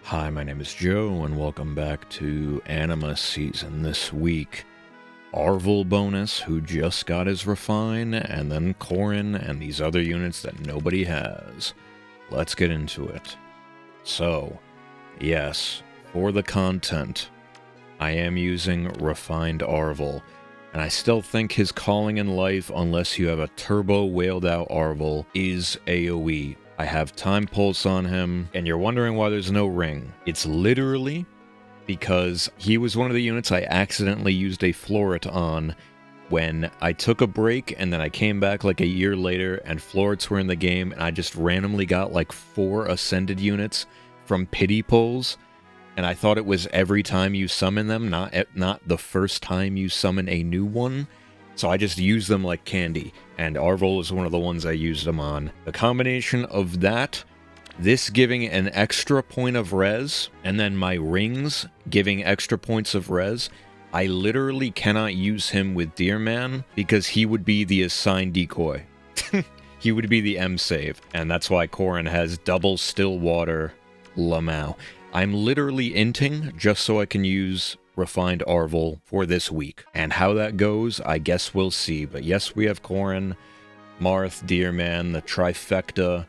Hi, my name is Joe, and welcome back to Anima Season. This week, ARVAL bonus, who just got his Refine, and then Corrin, and these other units that nobody has. Let's get into it. So, yes, for the content, I am using Refined ARVAL, and I still think his calling in life, unless you have a turbo whaled out ARVAL, is AoE. I have Time Pulse on him, and you're wondering why there's no ring. It's literally because he was one of the units I accidentally used a Floret on when I took a break, and then I came back like a year later, and Florets were in the game, and I just randomly got like 4 Ascended units from pity pulls, and I thought it was every time you summon them, not the first time you summon a new one. So I just used them like candy, and ARVAL is one of the ones I used them on. The combination of that, this giving an extra point of res, and then my rings giving extra points of res, I literally cannot use him with Deerman because he would be the assigned decoy. He would be the M-save, and that's why Corrin has double Stillwater Lamau. I'm literally inting just so I can use Refined ARVAL for this week. And how that goes, I guess we'll see. But yes, we have Corrin, Marth, Deerman, the trifecta,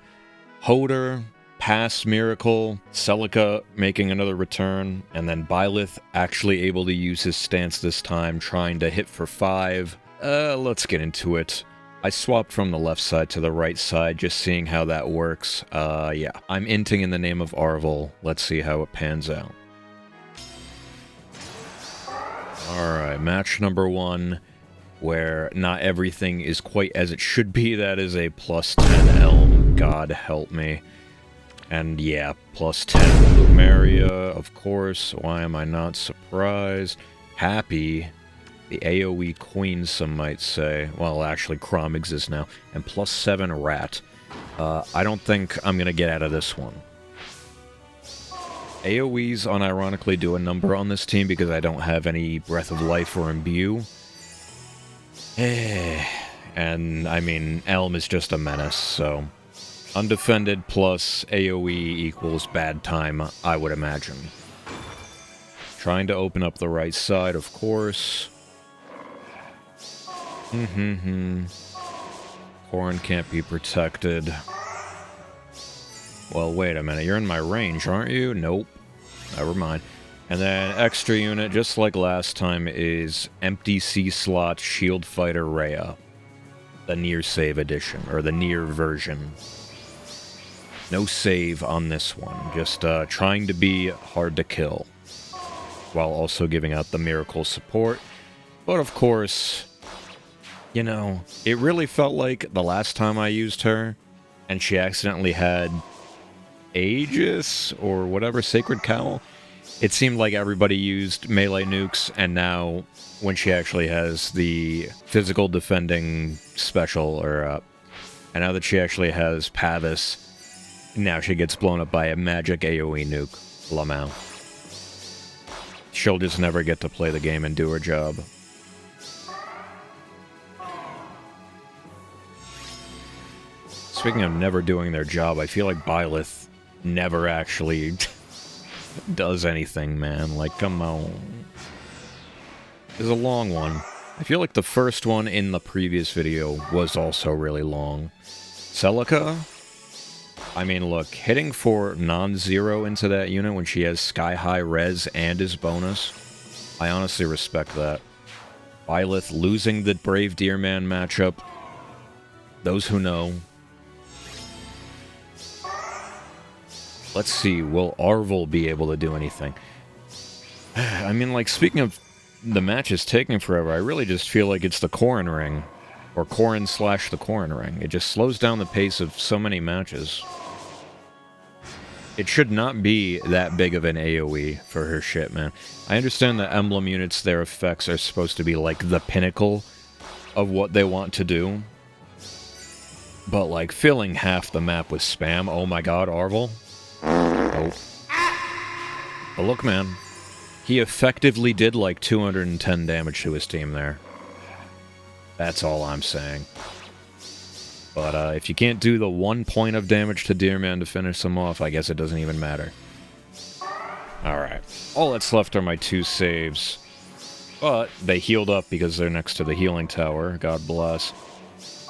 Hoder, Pass Miracle, Celica making another return, and then Byleth actually able to use his stance this time, trying to hit for 5. Let's get into it. I swapped from the left side to the right side, just seeing how that works. Yeah. I'm inting in the name of ARVAL. Let's see how it pans out. Alright, match number 1, where not everything is quite as it should be. That is a plus 10 Elm, God help me. And yeah, plus 10 Lumeria, of course. Why am I not surprised? Happy. The AoE Queen, some might say. Well, actually, Crom exists now. And plus 7 Rat. I don't think I'm going to get out of this one. AoEs unironically do a number on this team because I don't have any Breath of Life or Imbue. And, I mean, Elm is just a menace, so... Undefended plus AoE equals bad time, I would imagine. Trying to open up the right side, of course. Corrin can't be protected. Well, wait a minute, you're in my range, aren't you? Nope. Never mind. And then extra unit, just like last time, is Empty C-Slot Shield Fighter Rhea. The near save edition, or the near version. No save on this one, just trying to be hard to kill, while also giving out the miracle support. But of course, you know, it really felt like the last time I used her, and she accidentally had Aegis, or whatever, Sacred Cowl. It seemed like everybody used melee nukes, and now, when she actually has the physical defending special, or, and now that she actually has Pavis, now she gets blown up by a magic AoE nuke, Lamau. She'll just never get to play the game and do her job. Speaking of never doing their job, I feel like Byleth never actually does anything, man. Like, come on. It's a long one. I feel like the first one in the previous video was also really long. Celica? I mean, look, hitting for non-zero into that unit when she has sky-high res and his bonus, I honestly respect that. Byleth losing the Brave Deerman matchup. Those who know. Let's see, will ARVAL be able to do anything? I mean, like, speaking of the matches taking forever, I really just feel like it's the Corrin ring. Or Corrin / the Corrin ring. It just slows down the pace of so many matches. It should not be that big of an AoE for her shit, man. I understand that emblem units, their effects are supposed to be like the pinnacle of what they want to do. But like filling half the map with spam, oh my god, ARVAL? Nope. But look, man. He effectively did like 210 damage to his team there. That's all I'm saying. But if you can't do the 1 point of damage to Deerman to finish them off, I guess it doesn't even matter. Alright. All that's left are my 2 saves. But they healed up because they're next to the healing tower. God bless.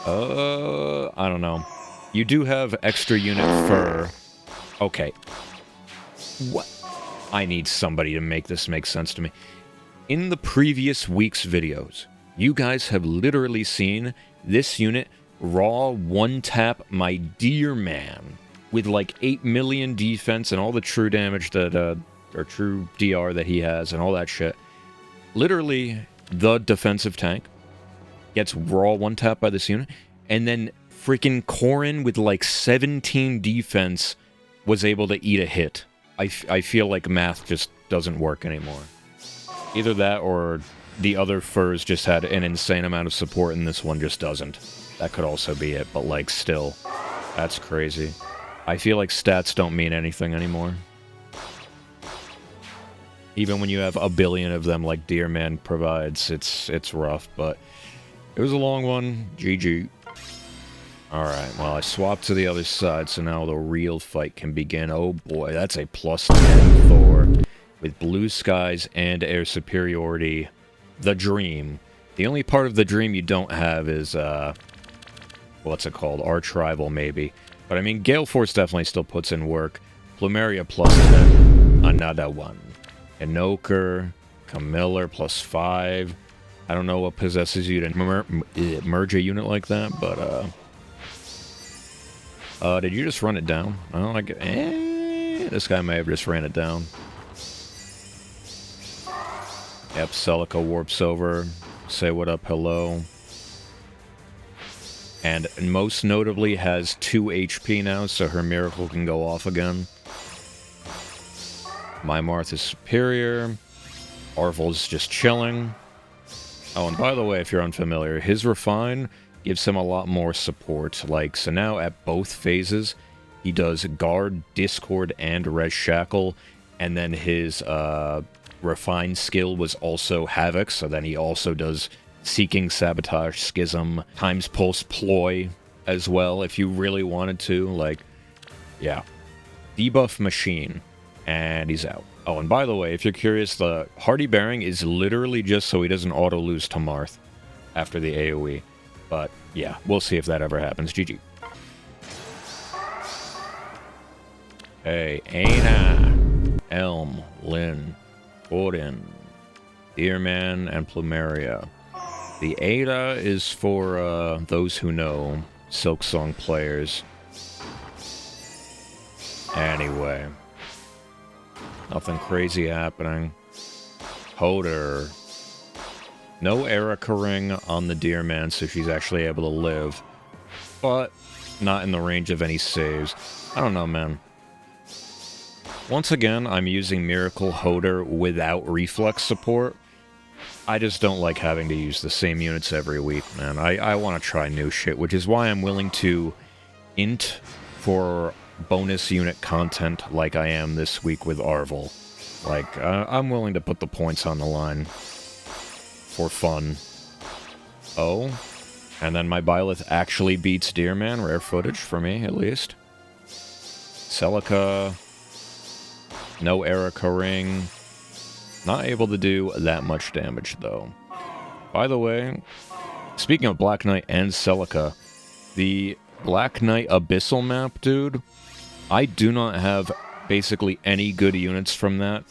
I don't know. You do have extra unit fur. Okay. What? I need somebody to make this make sense to me. In the previous week's videos, you guys have literally seen this unit raw one-tap my dear man with like 8 million defense and all the true damage that, or true DR that he has and all that shit. Literally, the defensive tank gets raw one-tap by this unit, and then freaking Corrin with like 17 defense was able to eat a hit. I feel like math just doesn't work anymore. Either that or the other furs just had an insane amount of support and this one just doesn't. That could also be it, but like still, that's crazy. I feel like stats don't mean anything anymore. Even when you have a billion of them like Dear Man provides, it's rough, but it was a long one. GG. Alright, well, I swapped to the other side, so now the real fight can begin. Oh boy, that's a +10 Thor. With blue skies and air superiority. The dream. The only part of the dream you don't have is, what's it called? Arch Rival, maybe. But I mean, Gale Force definitely still puts in work. Plumeria +10. Another one. Inoker. Camiller +5. I don't know what possesses you to merge a unit like that, but, did you just run it down? I don't like it. This guy may have just ran it down. Yep, Celica warps over. Say what up, hello. And most notably has 2 HP now, so her miracle can go off again. My Marth is superior. Arval's just chilling. Oh, and by the way, if you're unfamiliar, his Refine gives him a lot more support. Like, so now at both phases, he does Guard, Discord, and Res Shackle, and then his Refine skill was also Havoc, so then he also does Seeking, Sabotage, Schism, Times Pulse, Ploy as well, if you really wanted to. Like, yeah. Debuff machine. And he's out. Oh, and by the way, if you're curious, the Hardy Bearing is literally just so he doesn't auto-lose to Marth after the AoE. But, yeah, we'll see if that ever happens. GG. Hey, Aina, Elm, Lynn, Odin, Deerman, and Plumeria. The Ada is for those who know, Silksong players. Anyway. Nothing crazy happening. Hoder. No Erica ring on the Deerman, so she's actually able to live. But not in the range of any saves. I don't know, man. Once again, I'm using Miracle Hoder without reflex support. I just don't like having to use the same units every week, man. I want to try new shit, which is why I'm willing to int for bonus unit content like I am this week with ARVAL. Like, I'm willing to put the points on the line for fun. Oh, and then my Byleth actually beats Deerman, rare footage for me, at least. Celica, no Erica ring. Not able to do that much damage, though. By the way, speaking of Black Knight and Celica, the Black Knight Abyssal map, dude, I do not have basically any good units from that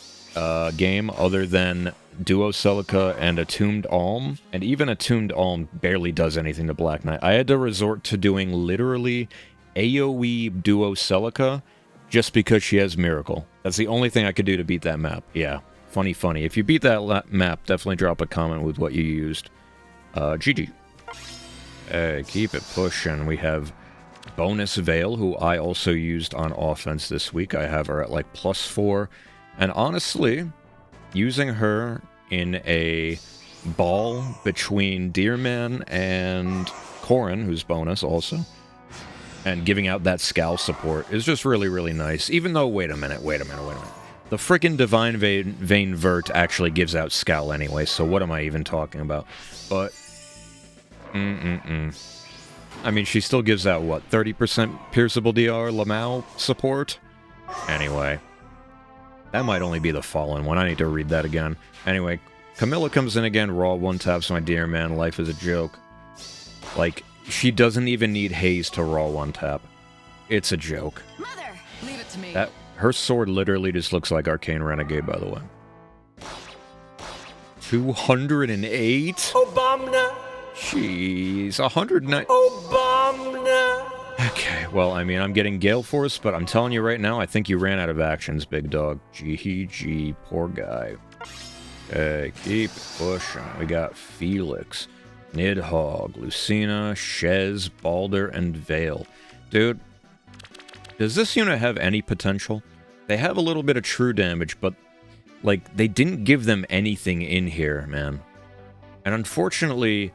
game other than Duo Celica and Attuned Alm, and even Attuned Alm barely does anything to Black Knight. I had to resort to doing literally AoE Duo Celica just because she has Miracle. That's the only thing I could do to beat that map. Yeah, funny. If you beat that map, definitely drop a comment with what you used. GG. Hey, keep it pushing. We have Bonus Veil, who I also used on offense this week. I have her at like +4. And honestly, using her in a ball between Deerman and Corrin, who's bonus also, and giving out that Scowl support is just really, really nice. Even though, wait a minute. The frickin' Divine Vein Vert actually gives out Scowl anyway, so what am I even talking about? But, I mean, she still gives out, what, 30% pierceable DR Lamau support? Anyway. That might only be the fallen one. I need to read that again. Anyway, Camilla comes in again, raw one-taps my dear man, life is a joke. Like, she doesn't even need haze to raw one-tap. It's a joke. Mother, leave it to me. Her sword literally just looks like Arcane Renegade, by the way. 208? Obama. Jeez, 109. Obama. Okay, well, I mean, I'm getting Gale Force, but I'm telling you right now, I think you ran out of actions, big dog. GG, poor guy. Okay, keep pushing. We got Felix, Nidhogg, Lucina, Shez, Balder, and Vale. Dude, does this unit have any potential? They have a little bit of true damage, but, like, they didn't give them anything in here, man. And unfortunately,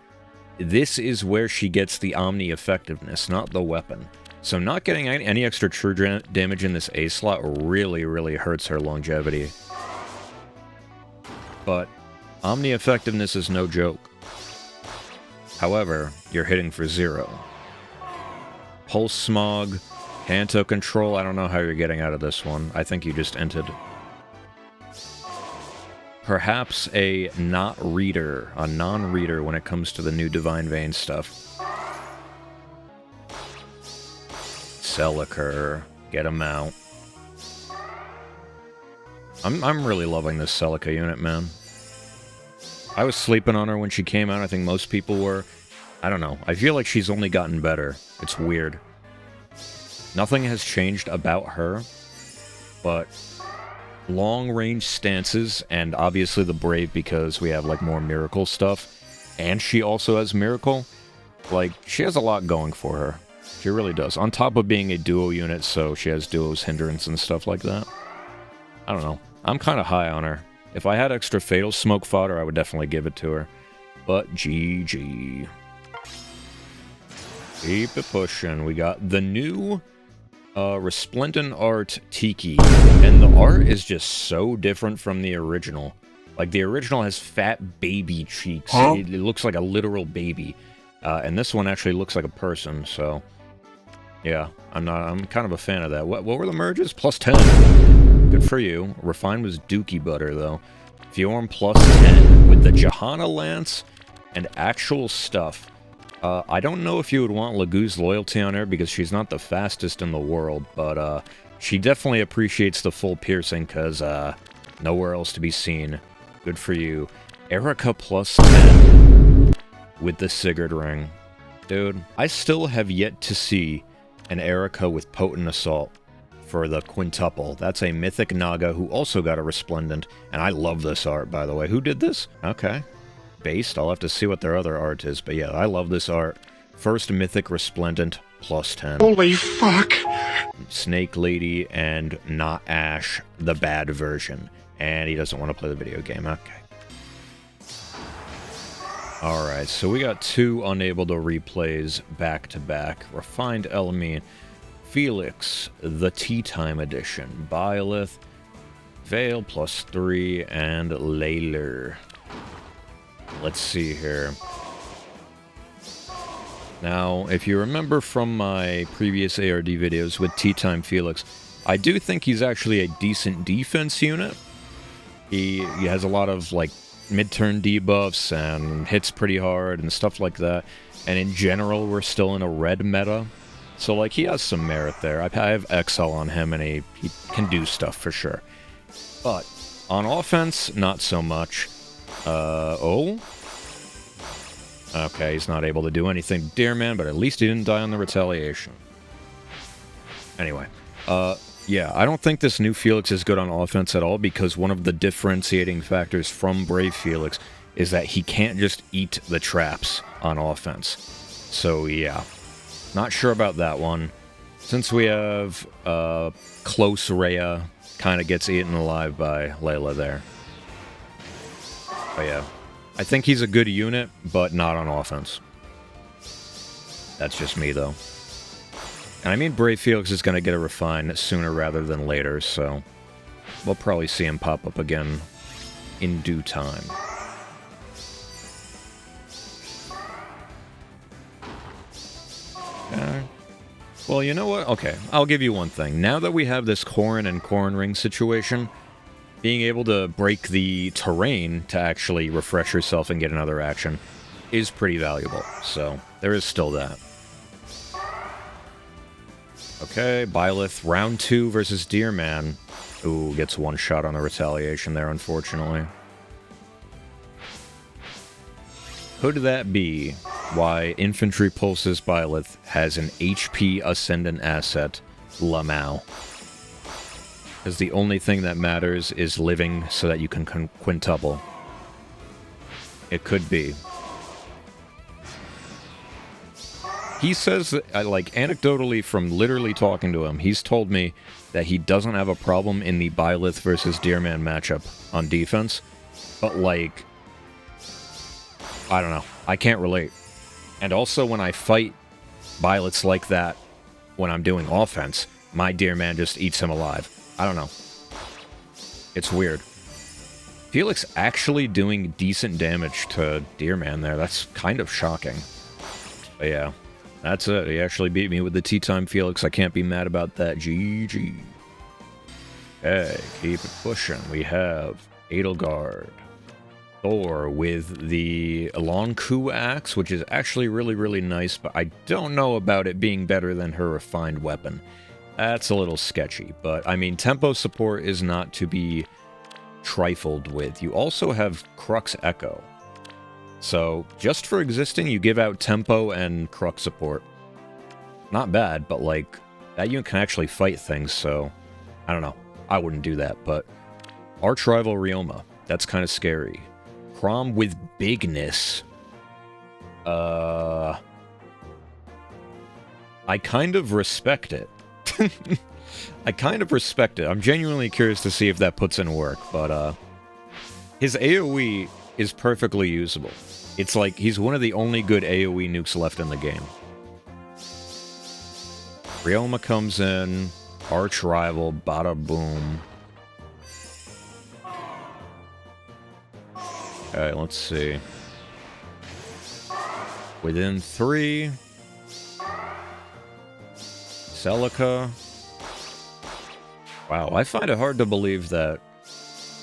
this is where she gets the Omni effectiveness, not the weapon. So not getting any extra true damage in this A slot really, really hurts her longevity. But Omni effectiveness is no joke. However, you're hitting for 0. Pulse Smog, Kanto Control, I don't know how you're getting out of this one. I think you just entered. Perhaps a non-reader when it comes to the new Divine Vein stuff. Celica, get him out. I'm really loving this Celica unit, man. I was sleeping on her when she came out, I think most people were. I don't know, I feel like she's only gotten better. It's weird. Nothing has changed about her, but long-range stances, and obviously the Brave because we have, like, more Miracle stuff, and she also has Miracle. Like, she has a lot going for her. She really does. On top of being a duo unit, so she has duo's hindrance and stuff like that. I don't know. I'm kind of high on her. If I had extra Fatal Smoke fodder, I would definitely give it to her. But GG. Keep it pushing. We got the new Resplendent Art Tiki, and the art is just so different from the original. Like, the original has fat baby cheeks. Huh? It looks like a literal baby. And this one actually looks like a person, so yeah, I'm kind of a fan of that. What were the merges? Plus 10. Good for you. Refine was Dookie Butter, though. Fjorm plus 10 with the Johanna Lance and actual stuff. I don't know if you would want Lagoo's loyalty on her because she's not the fastest in the world, but she definitely appreciates the full piercing because nowhere else to be seen. Good for you. Erica plus 10 with the Sigurd ring. Dude, I still have yet to see an Erica with Potent Assault for the quintuple. That's a Mythic Naga who also got a Resplendent, and I love this art, by the way. Who did this? Okay. Based. I'll have to see what their other art is, but yeah, I love this art. First Mythic Resplendent, plus 10. Holy fuck! Snake Lady and not Ash, the bad version. And he doesn't want to play the video game. Okay. Alright, so we got 2 unable to replays back-to-back. Refined Elamine, Felix, the Tea Time Edition, Byleth, Vale plus 3, and Layler. Let's see here. Now, if you remember from my previous ARD videos with Tea Time Felix, I do think he's actually a decent defense unit. He has a lot of, like, mid-turn debuffs and hits pretty hard and stuff like that. And in general, we're still in a red meta. So, like, he has some merit there. I have Exile on him, and he can do stuff for sure. But on offense, not so much. Oh? Okay, he's not able to do anything, dear man, but at least he didn't die on the retaliation. Anyway, yeah, I don't think this new Felix is good on offense at all, because one of the differentiating factors from Brave Felix is that he can't just eat the traps on offense. So, yeah. Not sure about that one. Since we have, Close Rhea, kind of gets eaten alive by Layla there. But yeah, I think he's a good unit, but not on offense. That's just me, though. And I mean, Brave Felix is going to get a refine sooner rather than later, so we'll probably see him pop up again in due time. Well, you know what? Okay, I'll give you one thing. Now that we have this Corrin and Corrin Ring situation, being able to break the terrain to actually refresh yourself and get another action is pretty valuable. So there is still that. Okay, Byleth, round 2 versus Deerman. Ooh, gets one shot on the retaliation there, unfortunately. Could that be why Infantry Pulse's Byleth has an HP Ascendant asset, Lamau? Because the only thing that matters is living so that you can quintuple. It could be. He says that, like, anecdotally from literally talking to him, he's told me that he doesn't have a problem in the Byleth versus Deerman matchup on defense. But, like, I don't know. I can't relate. And also, when I fight Byleths like that, when I'm doing offense, my Deerman just eats him alive. I don't know. It's weird. Felix actually doing decent damage to Deerman there. That's kind of shocking. But yeah, that's it. He actually beat me with the tea time Felix. I can't be mad about that. GG. Okay, keep it pushing. We have Edelgard. Thor with the Long Ku axe, which is actually really, really nice, but I don't know about it being better than her refined weapon. That's a little sketchy, but I mean, tempo support is not to be trifled with. You also have Crux Echo. So, just for existing, you give out tempo and Crux support. Not bad, but like, that unit can actually fight things, so I don't know. I wouldn't do that, but Arch Rival Ryoma, that's kind of scary. Crom with bigness. I kind of respect it. I kind of respect it. I'm genuinely curious to see if that puts in work, but his AoE is perfectly usable. It's like he's one of the only good AoE nukes left in the game. Ryoma comes in, Arch Rival, bada boom. Okay, let's see. Within 3. Celica. Wow, I find it hard to believe that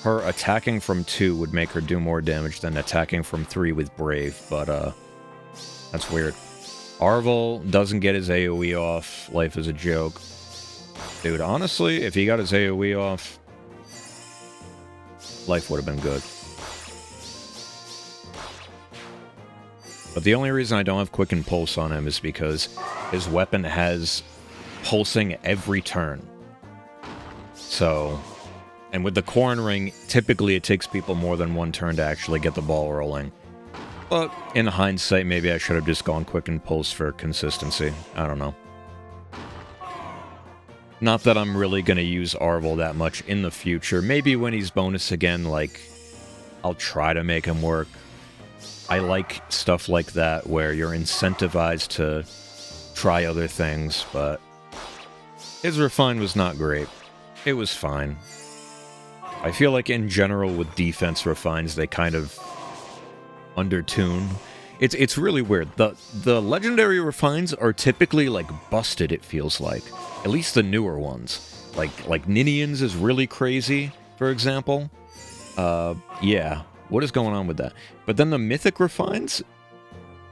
her attacking from 2 would make her do more damage than attacking from 3 with Brave, but that's weird. ARVAL doesn't get his AoE off. Life is a joke. Dude, honestly, if he got his AoE off, life would have been good. But the only reason I don't have Quicken Pulse on him is because his weapon has pulsing every turn. So, and with the Corn Ring, typically it takes people more than one turn to actually get the ball rolling. But in hindsight, maybe I should have just gone Quicken Pulse for consistency. I don't know. Not that I'm really going to use ARVAL that much in the future. Maybe when he's bonus again, like, I'll try to make him work. I like stuff like that where you're incentivized to try other things, but his refine was not great. It was fine. I feel like in general with defense refines, they kind of undertune. It's really weird. The legendary refines are typically like busted, it feels like. At least the newer ones. Like Ninian's is really crazy, for example. Yeah. What is going on with that? But then the mythic refines,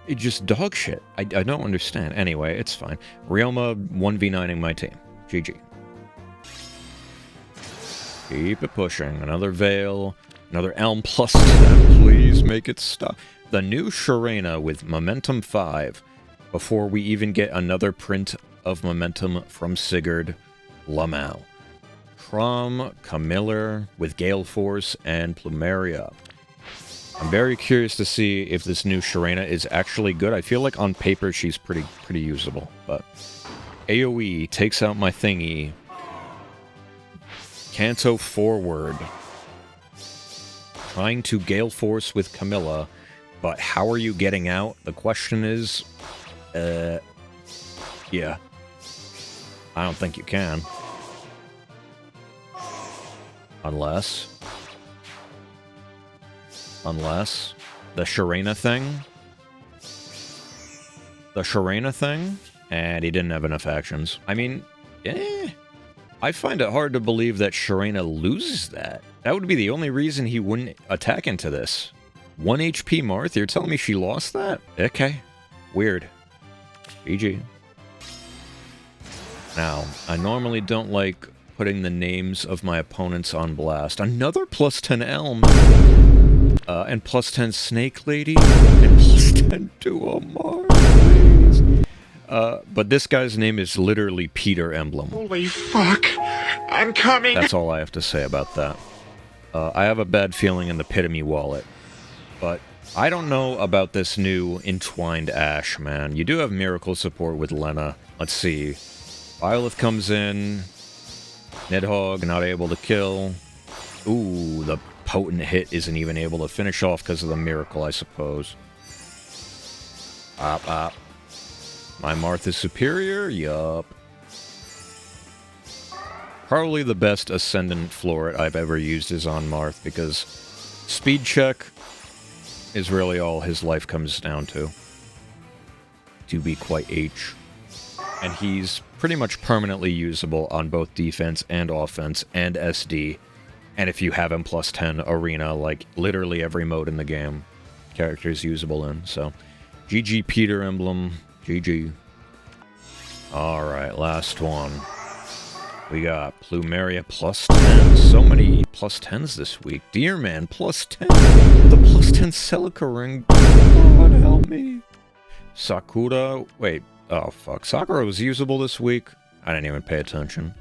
it just dog shit. I don't understand. Anyway, it's fine. Ryoma 1v9ing my team. GG. Keep it pushing. Another Veil. Another Elm plus 10. Please make it stop. The new Sharena with Momentum 5. Before we even get another print of Momentum from Sigurd Lamau. Crom, Camiller with Gale Force, and Plumeria. I'm very curious to see if this new Sharena is actually good. I feel like on paper she's pretty usable, but AoE takes out my thingy. Canto forward. Trying to Gale Force with Camilla, but how are you getting out? The question is, yeah. I don't think you can. Unless the Sharena thing. And he didn't have enough actions. I mean, I find it hard to believe that Sharena loses that. That would be the only reason he wouldn't attack into this. 1 HP Marth? You're telling me she lost that? Okay. Weird. GG. Now, I normally don't like putting the names of my opponents on blast. Another plus 10 Elm, and plus 10 Snake Lady, and plus 10 Duo Mars, please. But this guy's name is literally Peter Emblem. Holy fuck. I'm coming. That's all I have to say about that. I have a bad feeling in the pit of me wallet. But I don't know about this new Entwined Ash, man. You do have Miracle support with Lena. Let's see. Byleth comes in. Nidhogg not able to kill. Ooh, the potent hit isn't even able to finish off because of the Miracle, I suppose. Op. My Marth is superior? Yup. Probably the best Ascendant Floret I've ever used is on Marth, because speed check is really all his life comes down to be quite H. And he's pretty much permanently usable on both defense and offense and SD. And if you have him plus 10 arena, like literally every mode in the game, character is usable in. So, GG Peter Emblem, GG. Alright, last one. We got Plumeria plus 10. So many plus 10s this week. Deerman plus 10. The plus 10 Celica ring. God help me. Sakura. Wait. Oh, fuck. Sakura was usable this week? I didn't even pay attention.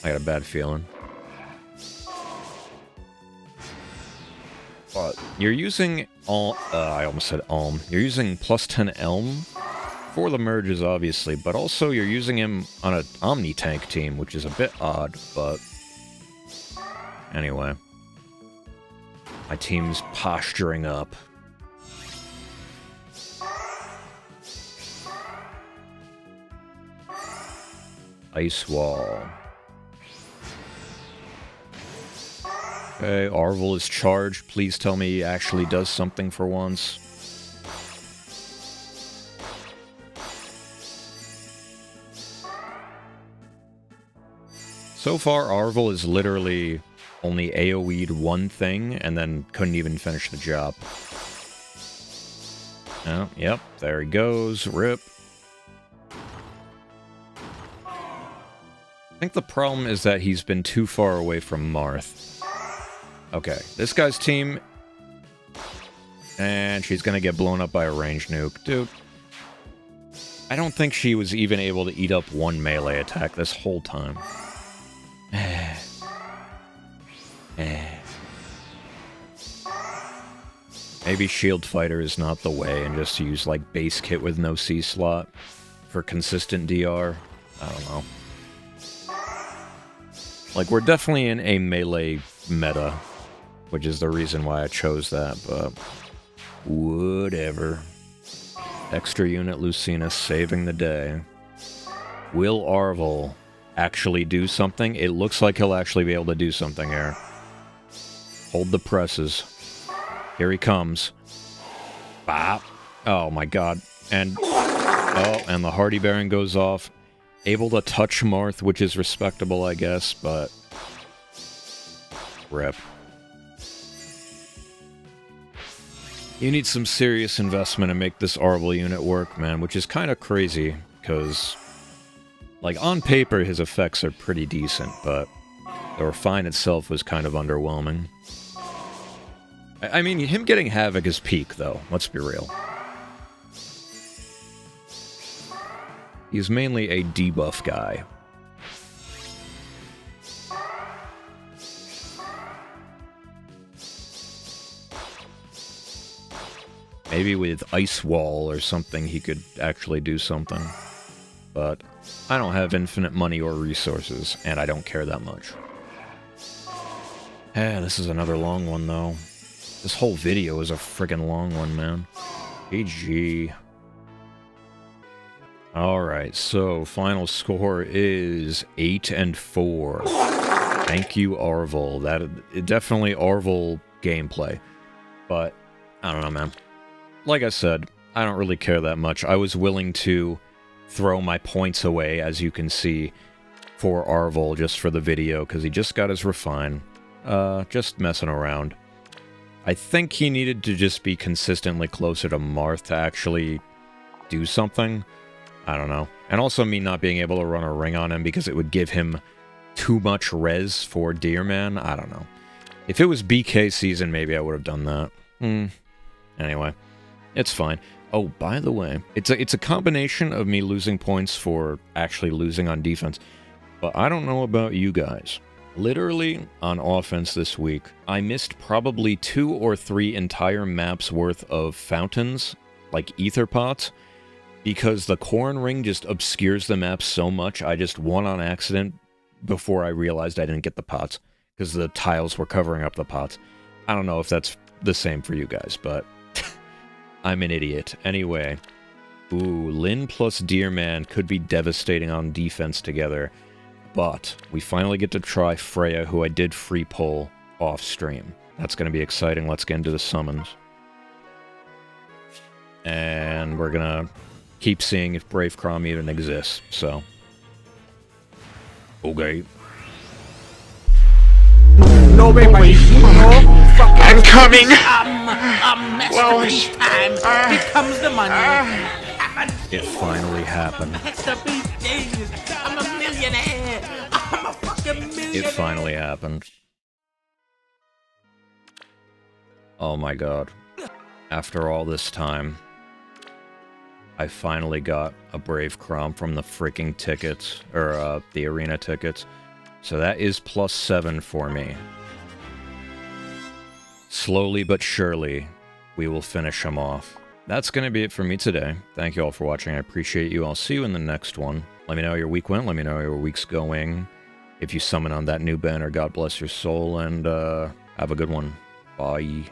I got a bad feeling. But you're using I almost said Alm. You're using plus 10 Elm for the merges, obviously, but also you're using him on an Omni-Tank team, which is a bit odd, but anyway. My team's posturing up. Ice Wall. Okay, Arval is charged. Please tell me he actually does something for once. So far, Arval is literally only AoE'd one thing, and then couldn't even finish the job. Oh, yep, there he goes. Rip. I think the problem is that he's been too far away from Marth. Okay, this guy's team... And she's gonna get blown up by a ranged nuke. Dude. I don't think she was even able to eat up one melee attack this whole time. Maybe Shield Fighter is not the way, and just use, like, base kit with no C slot for consistent DR. I don't know. Like, we're definitely in a melee meta, which is the reason why I chose that, but whatever. Extra unit Lucina saving the day. Will Arval actually do something? It looks like he'll actually be able to do something here. Hold the presses. Here he comes. Bop. Oh my god. And and the Hardy Baron goes off. Able to touch Marth, which is respectable, I guess, but rip. You need some serious investment to make this Arval unit work, man, which is kind of crazy, because, like, on paper, his effects are pretty decent, but the Refine itself was kind of underwhelming. I mean, him getting Havoc is peak, though. Let's be real. He's mainly a debuff guy. Maybe with Ice Wall or something he could actually do something. But I don't have infinite money or resources, and I don't care that much. This is another long one, though. This whole video is a friggin' long one, man. GG. Alright, so final score is 8-4. Thank you, Arval. That definitely Arval gameplay. But, I don't know, man. Like I said, I don't really care that much. I was willing to throw my points away, as you can see, for ARVAL just for the video, because he just got his refine. Just messing around. I think he needed to just be consistently closer to Marth to actually do something. I don't know. And also me not being able to run a ring on him because it would give him too much res for Deerman. I don't know. If it was BK season, maybe I would have done that. Anyway, it's fine. Oh, by the way, it's a combination of me losing points for actually losing on defense. But I don't know about you guys. Literally, on offense this week, I missed probably 2 or 3 entire maps worth of fountains, like Aether pots, because the corn ring just obscures the map so much, I just won on accident before I realized I didn't get the pots, because the tiles were covering up the pots. I don't know if that's the same for you guys, but I'm an idiot. Anyway, ooh, Lin plus Deerman could be devastating on defense together. But we finally get to try Freya, who I did free pull off stream. That's going to be exciting. Let's get into the summons. And we're going to keep seeing if Brave Crom even exists, so. Okay. No way, buddy. No fucking. I'm coming. Time. Here comes the money. It finally happened. It's the big thing. I'm a millionaire. I'm a fucking millionaire. It finally happened. Oh my god. After all this time, I finally got a Brave Crom from the freaking tickets, or the arena tickets. So that is +7 for me. Slowly but surely, we will finish him off. That's going to be it for me today. Thank you all for watching. I appreciate you. I'll see you in the next one. Let me know how your week went. Let me know how your week's going. If you summon on that new banner, God bless your soul, and have a good one. Bye.